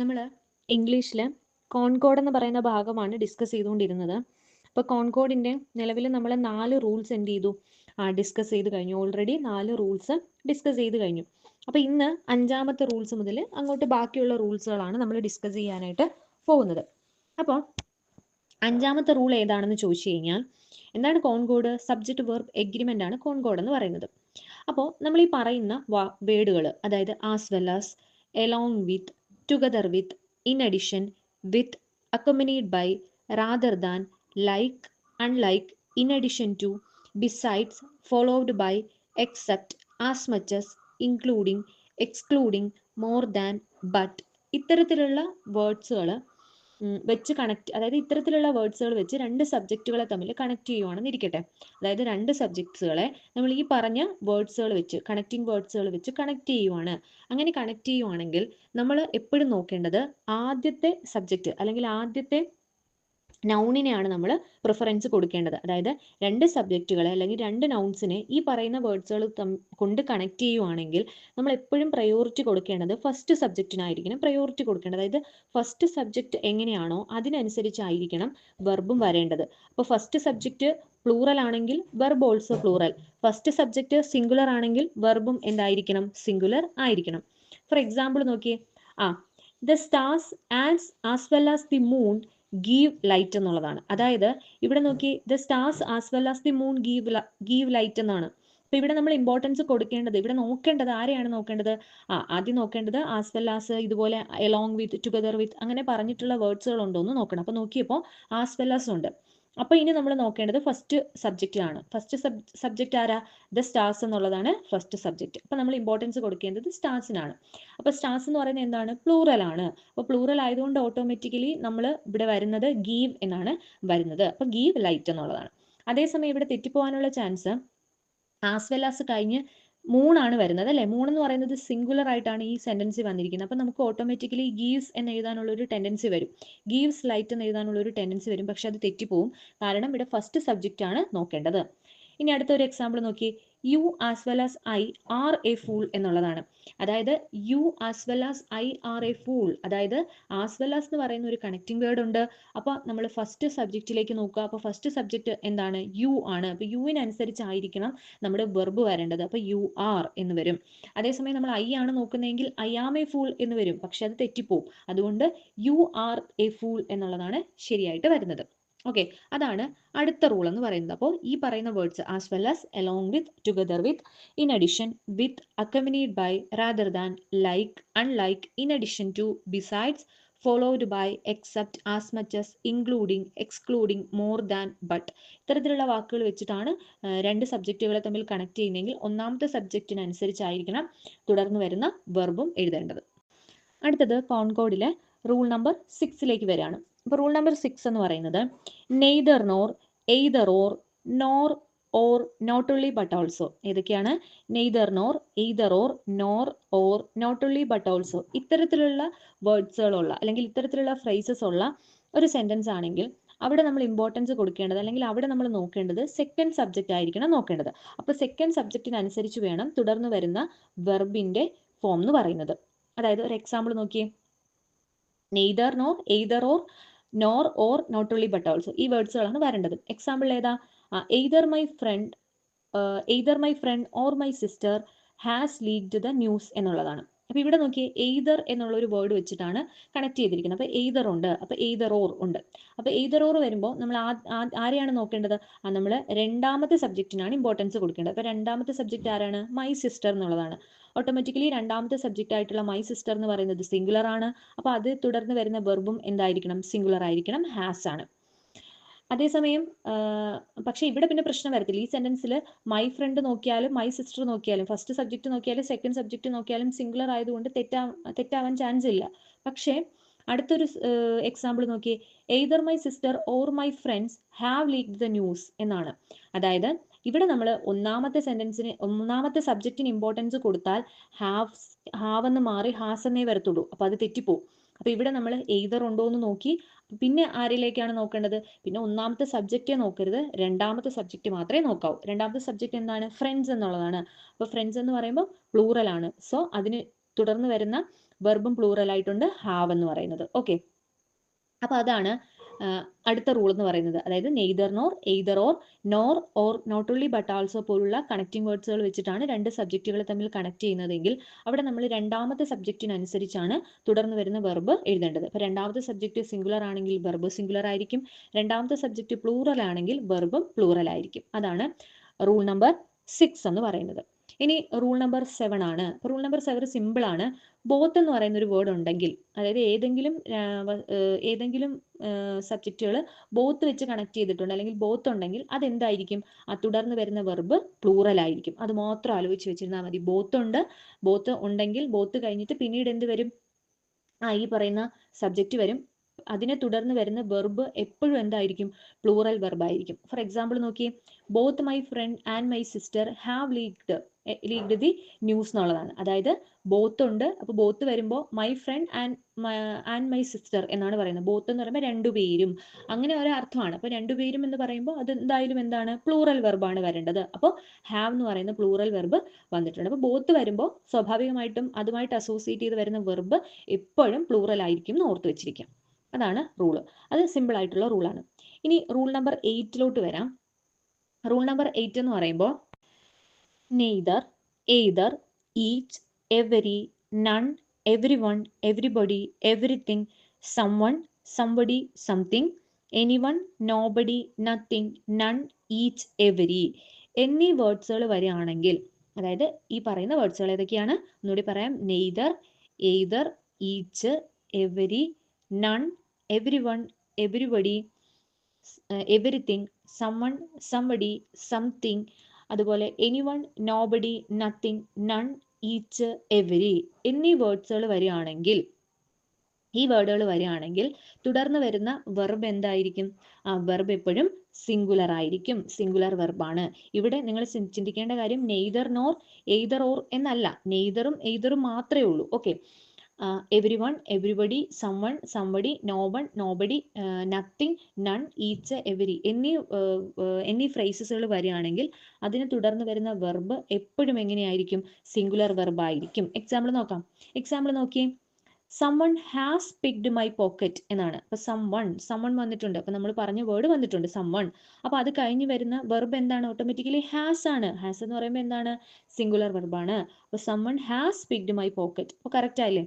നമ്മൾ ഇംഗ്ലീഷിൽ കോൺകോഡ് എന്ന് പറയുന്ന ഭാഗമാണ് ഡിസ്കസ് ചെയ്തുകൊണ്ടിരുന്നത്. അപ്പോൾ കോൺകോഡിൻ്റെ നിലവിൽ നമ്മൾ 4 റൂൾസ് എന്ത് ചെയ്തു ഡിസ്കസ് ചെയ്ത് കഴിഞ്ഞു. ഓൾറെഡി 4 റൂൾസ് ഡിസ്കസ് ചെയ്ത് കഴിഞ്ഞു. അപ്പോൾ ഇന്ന് 5ാമത്തെ റൂൾസ് മുതൽ അങ്ങോട്ട് ബാക്കിയുള്ള റൂൾസുകളാണ് നമ്മൾ ഡിസ്കസ് ചെയ്യാനായിട്ട് പോകുന്നത്. അപ്പോൾ 5ാമത്തെ റൂൾ ഏതാണെന്ന് ചോദിച്ചു കഴിഞ്ഞാൽ എന്താണ് കോൺകോഡ്? സബ്ജക്റ്റ് വെർബ് എഗ്രിമെൻ്റ് ആണ് കോൺകോഡ് എന്ന് പറയുന്നത്. അപ്പോൾ നമ്മൾ ഈ പറയുന്ന വേർഡുകൾ, അതായത് as well as, along with, together with, in addition, with, accompanied by, rather than, like, unlike, in addition to, besides, followed by, except, as much as, including, excluding, more than, but, ഇത്തരത്തിലുള്ള വേർഡ്സുകൾ വെച്ച് അതായത് ഇത്തരത്തിലുള്ള വേർഡ്സുകൾ വെച്ച് 2 സബ്ജക്റ്റുകളെ തമ്മിൽ connect ചെയ്യുവാണെന്ന് ഇരിക്കട്ടെ. അതായത് 2 സബ്ജക്ട്സുകളെ നമ്മൾ ഈ പറഞ്ഞ വേർഡ്സുകൾ വെച്ച്, കണക്റ്റിംഗ് വേർഡ്സുകൾ വെച്ച് കണക്ട് ചെയ്യുവാണ്. അങ്ങനെ കണക്ട് ചെയ്യുവാണെങ്കിൽ നമ്മൾ എപ്പോഴും നോക്കേണ്ടത് ആദ്യത്തെ സബ്ജക്റ്റ് അല്ലെങ്കിൽ ആദ്യത്തെ നൗണിനെയാണ് നമ്മൾ പ്രിഫറൻസ് കൊടുക്കേണ്ടത്. അതായത് 2 സബ്ജക്റ്റുകളെ അല്ലെങ്കിൽ 2 നൗൺസിനെ ഈ പറയുന്ന വേർഡ്സുകൾ കൊണ്ട് കണക്ട് ചെയ്യുവാണെങ്കിൽ നമ്മൾ എപ്പോഴും പ്രയോറിറ്റി കൊടുക്കേണ്ടത് ഫസ്റ്റ് സബ്ജക്റ്റിനായിരിക്കണം പ്രയോറിറ്റി കൊടുക്കേണ്ടത്. അതായത് ഫസ്റ്റ് സബ്ജക്റ്റ് എങ്ങനെയാണോ അതിനനുസരിച്ചായിരിക്കണം വെർബും വരേണ്ടത്. അപ്പോൾ ഫസ്റ്റ് സബ്ജക്റ്റ് പ്ലൂറൽ ആണെങ്കിൽ verb also plural, first subject singular ആണെങ്കിൽ വെർബും എന്തായിരിക്കണം? സിംഗുലർ ആയിരിക്കണം. ഫോർ എക്സാമ്പിൾ നോക്കിയേ, the stars as well as the moon give light എന്നുള്ളതാണ്. അതായത് ഇവിടെ നോക്കി, the stars as well as the moon give light എന്നാണ്. അപ്പൊ ഇവിടെ നമ്മൾ ഇമ്പോർട്ടൻസ് കൊടുക്കേണ്ടത്, ഇവിടെ നോക്കേണ്ടത് ആരെയാണ് നോക്കേണ്ടത്? ആദ്യം നോക്കേണ്ടത് ആസ് വെൽ ആസ്, ഇതുപോലെ എലോങ് വിത്ത്, ടുഗദർ വിത്ത്, അങ്ങനെ പറഞ്ഞിട്ടുള്ള വേർഡ്സുകൾ ഉണ്ടോ എന്ന് നോക്കണം. അപ്പൊ നോക്കിയപ്പോൾ ആസ് വെൽ ആസ് ഉണ്ട്. അപ്പൊ ഇനി നമ്മൾ നോക്കേണ്ടത് ഫസ്റ്റ് സബ്ജക്റ്റ് ആണ്. ഫസ്റ്റ് സബ്ജക്റ്റ് ആരാ? ദ സ്റ്റാർസ് എന്നുള്ളതാണ് ഫസ്റ്റ് സബ്ജക്റ്റ്. അപ്പൊ നമ്മൾ ഇമ്പോർട്ടൻസ് കൊടുക്കേണ്ടത് സ്റ്റാർസിനാണ്. അപ്പൊ സ്റ്റാർസ് എന്ന് പറയുന്നത് എന്താണ്? പ്ലൂറൽ ആണ്. അപ്പൊ പ്ലൂറൽ ആയതുകൊണ്ട് ഓട്ടോമാറ്റിക്കലി നമ്മൾ ഇവിടെ വരുന്നത് ഗീവ് എന്നാണ് വരുന്നത്. അപ്പൊ ഗീവ് ലൈറ്റ് എന്നുള്ളതാണ്. അതേസമയം ഇവിടെ തെറ്റിപ്പോകാനുള്ള ചാൻസ് ആസ് വെൽ ആസ് കഴിഞ്ഞ് മൂണാണ് വരുന്നത്, അല്ലേ? മൂണെന്ന് പറയുന്നത് സിംഗുലർ ആയിട്ടാണ് ഈ സെന്റൻസി വന്നിരിക്കുന്നത്. അപ്പം നമുക്ക് ഓട്ടോമാറ്റിക്കലി ഗീവ്സ് എന്ന് എഴുതാനുള്ള ഒരു ടെൻഡൻസി വരും, ഗീവ്സ് ലൈറ്റ് എന്ന് എഴുതാനുള്ള ഒരു ടെൻഡൻസി വരും. പക്ഷെ അത് തെറ്റിപ്പോവും, കാരണം ഇവിടെ ഫസ്റ്റ് സബ്ജക്റ്റ് ആണ് നോക്കേണ്ടത്. ഇനി അടുത്തൊരു എക്സാമ്പിൾ നോക്കി, you as well as I are a fool എന്നുള്ളതാണ്. അതായത് you as well as I are a fool, അതായത് ആസ് വെൽ ആസ് എന്ന് പറയുന്ന ഒരു കണക്റ്റിംഗ് വേർഡ് ഉണ്ട്. അപ്പോൾ നമ്മൾ ഫസ്റ്റ് സബ്ജക്റ്റിലേക്ക് നോക്കുക. അപ്പോൾ ഫസ്റ്റ് സബ്ജക്റ്റ് എന്താണ്? യു ആണ്. അപ്പോൾ യുവിനനുസരിച്ചായിരിക്കണം നമ്മുടെ വെർബ് വരേണ്ടത്. അപ്പോൾ യു ആർ എന്ന് വരും. അതേസമയം നമ്മൾ ഐ ആണ് നോക്കുന്നതെങ്കിൽ ഐ ആം എ ഫൂൾ എന്ന് വരും, പക്ഷെ അത് തെറ്റിപ്പോവും. അതുകൊണ്ട് യു ആർ എ ഫൂൾ എന്നുള്ളതാണ് ശരിയായിട്ട് വരുന്നത്. ഓക്കെ, അതാണ് അടുത്ത റൂൾ എന്ന് പറയുന്നത്. അപ്പോൾ ഈ പറയുന്ന words as well as, along with, together with, in addition, with, accompanied by, rather than, like, unlike, in addition to, besides, followed by, except, as much as, including, excluding, more than, but, ഇത്തരത്തിലുള്ള വാക്കുകൾ വെച്ചിട്ടാണ് 2 സബ്ജക്റ്റുകളെ തമ്മിൽ connect ചെയ്യുന്നതെങ്കിൽ ഒന്നാമത്തെ സബ്ജക്റ്റിനനുസരിച്ചായിരിക്കണം തുടർന്ന് വരുന്ന വെർബും എഴുതേണ്ടത്. അടുത്തത് കോൺകോഡിലെ റൂൾ നമ്പർ 6ലേക്ക് വരികയാണ്. അപ്പോൾ റൂൾ നമ്പർ 6 എന്ന് പറയുന്നത് neither nor, either or, nor or, not only but also. ഏതൊക്കെയാണ്? Neither nor, either or, nor or, not only but also. ഇത്തരത്തിലുള്ള വേർഡ്സുകളുള്ള അല്ലെങ്കിൽ ഇത്തരത്തിലുള്ള ഫ്രേസസ് ഉള്ള ഒരു സെന്റൻസ് ആണെങ്കിൽ അവിടെ നമ്മൾ ഇമ്പോർട്ടൻസ് കൊടുക്കേണ്ടത് അല്ലെങ്കിൽ അവിടെ നമ്മൾ നോക്കേണ്ടത് സെക്കൻഡ് സബ്ജക്റ്റ് ആയിരിക്കണം നോക്കേണ്ടത്. അപ്പോൾ സെക്കൻഡ് സബ്ജക്റ്റിനനുസരിച്ച് വേണം തുടർന്ന് വരുന്ന വെർബിന്റെ ഫോം എന്ന് പറയുന്നത്. അതായത് ഒരു എക്സാമ്പിൾ നോക്കിയേ, neither nor, either or, nor or, not only but also, ഈ വേർഡ്സുകളാണ് വരേണ്ടത്. എക്സാമ്പിൾ ഏതാ? Either my friend or my sister has leaked the news എന്നുള്ളതാണ്. അപ്പൊ ഇവിടെ നോക്കിയേ, എയ്തർ എന്നുള്ള ഒരു വേർഡ് വെച്ചിട്ടാണ് കണക്ട് ചെയ്തിരിക്കുന്നത്. അപ്പൊ എയ്തർ ഉണ്ട്, അപ്പൊ എയ്തർ ഓർ ഉണ്ട്. അപ്പൊ എയ്തർ ഓർ വരുമ്പോൾ നമ്മൾ ആരെയാണ് നോക്കേണ്ടത്? നമ്മൾ രണ്ടാമത്തെ സബ്ജക്റ്റിനാണ് ഇമ്പോർട്ടൻസ് കൊടുക്കേണ്ടത്. അപ്പൊ രണ്ടാമത്തെ സബ്ജക്റ്റ് ആരാണ്? മൈ സിസ്റ്റർ എന്നുള്ളതാണ്. ഓട്ടോമാറ്റിക്കലി രണ്ടാമത്തെ സബ്ജക്റ്റ് ആയിട്ടുള്ള മൈ സിസ്റ്റർ എന്ന് പറയുന്നത് സിംഗുലർ ആണ്. അപ്പോൾ അത് തുടർന്ന് വരുന്ന വെർബും എന്തായിരിക്കണം? സിംഗുലർ ആയിരിക്കണം, ഹാസ് ആണ്. അതേസമയം പക്ഷേ ഇവിടെ പിന്നെ പ്രശ്നം വരത്തില്ല. ഈ സെന്റൻസിൽ മൈ ഫ്രണ്ട് നോക്കിയാലും മൈ സിസ്റ്റർ നോക്കിയാലും ഫസ്റ്റ് സബ്ജക്റ്റ് നോക്കിയാലും സെക്കൻഡ് സബ്ജക്റ്റ് നോക്കിയാലും സിംഗുലർ ആയതുകൊണ്ട് തെറ്റാവാൻ ചാൻസ് ഇല്ല. പക്ഷേ അടുത്തൊരു എക്സാമ്പിൾ നോക്കിയേ, either my sister or my friends have leaked the news എന്നാണ്. അതായത് ഇവിടെ നമ്മൾ ഒന്നാമത്തെ സബ്ജക്റ്റിന് ഇമ്പോർട്ടൻസ് കൊടുത്താൽ ഹാവ് എന്ന് മാറി ഹാസ് എന്നേ വരത്തുള്ളൂ. അപ്പോൾ അത് തെറ്റിപ്പോവും. അപ്പോൾ ഇവിടെ നമ്മൾ എയ്തർ ഉണ്ടോ എന്ന് നോക്കി പിന്നെ ആരിലേക്കാണ് നോക്കേണ്ടത്? പിന്നെ ഒന്നാമത്തെ സബ്ജക്റ്റേ നോക്കരുത്, രണ്ടാമത്തെ സബ്ജക്റ്റ് മാത്രമേ നോക്കാവൂ. രണ്ടാമത്തെ സബ്ജക്റ്റ് എന്താണ്? ഫ്രണ്ട്സ് എന്നുള്ളതാണ്. അപ്പോൾ ഫ്രണ്ട്സ് എന്ന് പറയുമ്പോൾ പ്ലൂറൽ ആണ്. സോ അതിന് തുടർന്ന് വരുന്ന വെർബും പ്ലൂറൽ ആയിട്ടുണ്ട് ഹാവ് എന്ന് പറയുന്നത്. ഓക്കെ, അപ്പോൾ അതാണ് അടുത്ത റൂൾ എന്ന് പറയുന്നത്. അതായത് neither nor, either or not only but also പോലുള്ള കണക്റ്റിംഗ് വേർഡ്സുകൾ വെച്ചിട്ടാണ് രണ്ട് സബ്ജക്റ്റുകൾ തമ്മിൽ കണക്ട് ചെയ്യുന്നതെങ്കിൽ അവിടെ നമ്മൾ രണ്ടാമത്തെ സബ്ജക്റ്റിനനുസരിച്ചാണ് തുടർന്ന് വരുന്ന വെർബ് എഴുതേണ്ടത്. അപ്പോൾ രണ്ടാമത്തെ സബ്ജക്റ്റ് സിംഗുലർ ആണെങ്കിൽ വെർബ് സിംഗുലർ ആയിരിക്കും, രണ്ടാമത്തെ സബ്ജക്റ്റ് പ്ലൂറൽ ആണെങ്കിൽ വെർബും പ്ലൂറൽ ആയിരിക്കും. അതാണ് റൂൾ നമ്പർ 6 എന്ന് പറയുന്നത്. ഇനി റൂൾ നമ്പർ 7 ആണ്. റൂൾ നമ്പർ 7 സിമ്പിൾ ആണ്. ബോത്ത് എന്ന് പറയുന്ന ഒരു വേർഡ് ഉണ്ടെങ്കിൽ, അതായത് ഏതെങ്കിലും സബ്ജക്റ്റുകൾ ബോത്ത് വെച്ച് കണക്ട് ചെയ്തിട്ടുണ്ട് അല്ലെങ്കിൽ ബോത്ത് ഉണ്ടെങ്കിൽ അതെന്തായിരിക്കും? തുടർന്ന് വരുന്ന വെർബ് പ്ലൂറൽ ആയിരിക്കും. അത് മാത്രം ആലോചിച്ച് വെച്ചിരുന്നാൽ മതി. ബോത്ത് ഉണ്ടെങ്കിൽ ബോത്ത് കഴിഞ്ഞിട്ട് പിന്നീട് എന്ത് വരും? ഈ പറയുന്ന സബ്ജക്റ്റ് വരും. അതിനെ തുടർന്ന് വരുന്ന വെർബ് എപ്പോഴും എന്തായിരിക്കും? പ്ലൂറൽ വെർബ് ആയിരിക്കും. ഫോർ എക്സാമ്പിൾ നോക്കി, both my friend and my sister have leaked the news എന്നുള്ളതാണ്. അതായത് ബോത്ത് ഉണ്ട്, അപ്പോൾ ബോത്ത് വരുമ്പോൾ my friend and my sister എന്നാണ് പറയുന്നത്. ബോത്ത് എന്ന് പറയുമ്പോൾ രണ്ടുപേരും, അങ്ങനെ ഒരു അർത്ഥമാണ്. അപ്പോൾ രണ്ടുപേരും എന്ന് പറയുമ്പോൾ അത് എന്തായാലും എന്താണ്? പ്ലൂറൽ വെർബാണ് വരേണ്ടത്. അപ്പോൾ ഹാവ് എന്ന് പറയുന്ന പ്ലൂറൽ വെർബ് വന്നിട്ടുണ്ട്. അപ്പോൾ ബോത്ത് വരുമ്പോൾ സ്വാഭാവികമായിട്ടും അതുമായിട്ട് അസോസിയേറ്റ് ചെയ്ത് വരുന്ന വെർബ് എപ്പോഴും പ്ലൂറൽ ആയിരിക്കും എന്ന് ഓർത്ത് വെച്ചിരിക്കാം. അതാണ് റൂള്. അത് സിമ്പിൾ ആയിട്ടുള്ള റൂളാണ്. ഇനി റൂൾ നമ്പർ 8 വരാം. റൂൾ നമ്പർ 8 എന്ന് പറയുമ്പോൾ neither, either, each, every, none, every one, everybody, everything, someone, somebody, something, anyone, nobody, nothing, none, each, every എന്നീ വേർഡ്സുകൾ വരികയാണെങ്കിൽ, അതായത് ഈ പറയുന്ന വേർഡ്സുകൾ ഏതൊക്കെയാണ്? ഒന്നുകൂടി പറയാം. Neither, either, each, every, none, every one, everybody, everything, someone, somebody, something, അതുപോലെ anyone, nobody, nothing, none, each, every എന്നീ വേർഡ്സുകൾ വരികയാണെങ്കിൽ, ഈ വേർഡുകൾ വരികയാണെങ്കിൽ തുടർന്ന് വരുന്ന വെർബ് എന്തായിരിക്കും? വെർബ് എപ്പോഴും സിംഗുലർ ആയിരിക്കും. സിംഗുലർ വെർബാണ്. ഇവിടെ നിങ്ങൾ ചിന്തിക്കേണ്ട കാര്യം നെയ്തർ നോർ, എയ്തർ ഓർ എന്നല്ല. നെയ്തറും എയ്തറും മാത്രമേ ഉള്ളൂ. Okay, every one, everybody, someone, somebody, no one, nobody, nothing, none, each, every എന്നീ ഫ്രേസസുകൾ വരികയാണെങ്കിൽ അതിനെ തുടർന്ന് വരുന്ന വെർബ് എപ്പോഴും എങ്ങനെയായിരിക്കും? സിംഗുലർ വെർബ് ആയിരിക്കും. എക്സാമ്പിൾ നോക്കിയേ. someone has picked my pocket എന്നാണ്. അപ്പോൾ someone വന്നിട്ടുണ്ട്. അപ്പോൾ നമ്മൾ പറഞ്ഞ വേർഡ് വന്നിട്ടുണ്ട് someone. അപ്പോൾ അത് കഴിഞ്ഞ് വരുന്ന വെർബ് എന്താണ്? ഓട്ടോമാറ്റിക്കലി ഹാസ് ആണ്. ഹാസ് എന്ന് പറയുമ്പോൾ എന്താണ്? സിംഗുലർ വെർബാണ്. അപ്പോൾ someone has picked my pocket. അപ്പോൾ കറക്റ്റ് ആയില്ലേ?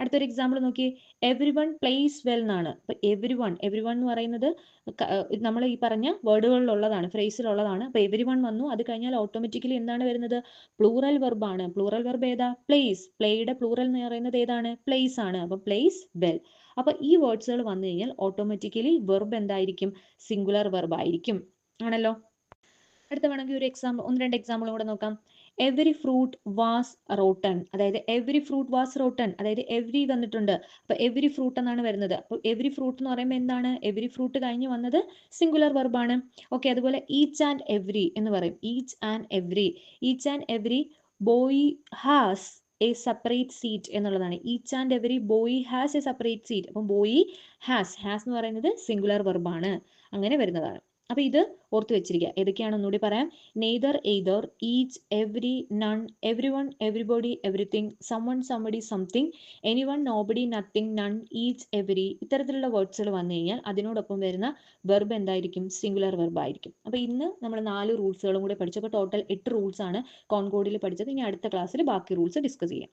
അടുത്തൊരു എക്സാമ്പിൾ നോക്കി, എവരി വൺ പ്ലേസ് വെൽ എന്നാണ്. അപ്പോൾ എവരി വൺ എന്ന് പറയുന്നത് നമ്മൾ ഈ പറഞ്ഞ വേർഡുകളിലുള്ളതാണ്, ഫ്രേസിലുള്ളതാണ്. അപ്പോൾ എവരി വൺ വന്നു, അത് കഴിഞ്ഞാൽ ഓട്ടോമാറ്റിക്കലി എന്താണ് വരുന്നത്? പ്ലൂറൽ വെർബാണ്. പ്ലൂറൽ വെർബ് ഏതാ? പ്ലേസ്. പ്ലേയുടെ പ്ലൂറൽ എന്ന് പറയുന്നത് ഏതാണ്? പ്ലേസ് ആണ്. അപ്പോൾ പ്ലേസ് വെൽ. അപ്പോൾ ഈ വേർഡ്സുകൾ വന്നു കഴിഞ്ഞാൽ ഓട്ടോമാറ്റിക്കലി വെർബ് എന്തായിരിക്കും? സിംഗുലർ വെർബ് ആയിരിക്കും. ആണല്ലോ. അടുത്ത വേണമെങ്കിൽ ഒരു എക്സാമ്പിൾ, 1-2 എക്സാമ്പിളും കൂടെ നോക്കാം. എവരി ഫ്രൂട്ട് വാസ് റോട്ടൺ, അതായത് എവരി ഫ്രൂട്ട് വാസ് റോട്ടൺ, അതായത് എവരി വന്നിട്ടുണ്ട്. അപ്പൊ എവരി ഫ്രൂട്ട് എന്നാണ് വരുന്നത്. അപ്പൊ എവരി ഫ്രൂട്ട് എന്ന് പറയുമ്പോൾ എന്താണ്? എവരി ഫ്രൂട്ട് കഴിഞ്ഞ് വന്നത് സിംഗുലർ വെർബാണ്. ഓക്കെ, അതുപോലെ ഈച്ച് ആൻഡ് എവരി എന്ന് പറയും. Each and every boy has a separate seat എന്നുള്ളതാണ്. Each and every boy has a separate seat. അപ്പം ബോയ് ഹാസ് എന്ന് പറയുന്നത് സിംഗുലർ വെർബാണ്. അങ്ങനെ വരുന്നതാണ്. അപ്പൊ ഇത് ഓർത്ത് വെച്ചിരിക്കുക. ഏതൊക്കെയാണ് ഒന്നുകൂടി പറയാം. Neither, either, each, every, none, every one, everybody, everything, someone, somebody, something, anyone, nobody, nothing, none, each, every ഇത്തരത്തിലുള്ള വേർഡ്സുകൾ വന്നു കഴിഞ്ഞാൽ അതിനോടൊപ്പം വരുന്ന വെർബ് എന്തായിരിക്കും? സിംഗുലർ വെർബ് ആയിരിക്കും. അപ്പൊ ഇന്ന് നമ്മൾ 4 റൂൾസുകളും കൂടെ പഠിച്ചു. അപ്പോൾ ടോട്ടൽ 8 റൂൾസ് ആണ് കോൺകോഡിൽ പഠിച്ചത്. ഇനി അടുത്ത ക്ലാസ്സിൽ ബാക്കി റൂൾസ് ഡിസ്കസ് ചെയ്യാം.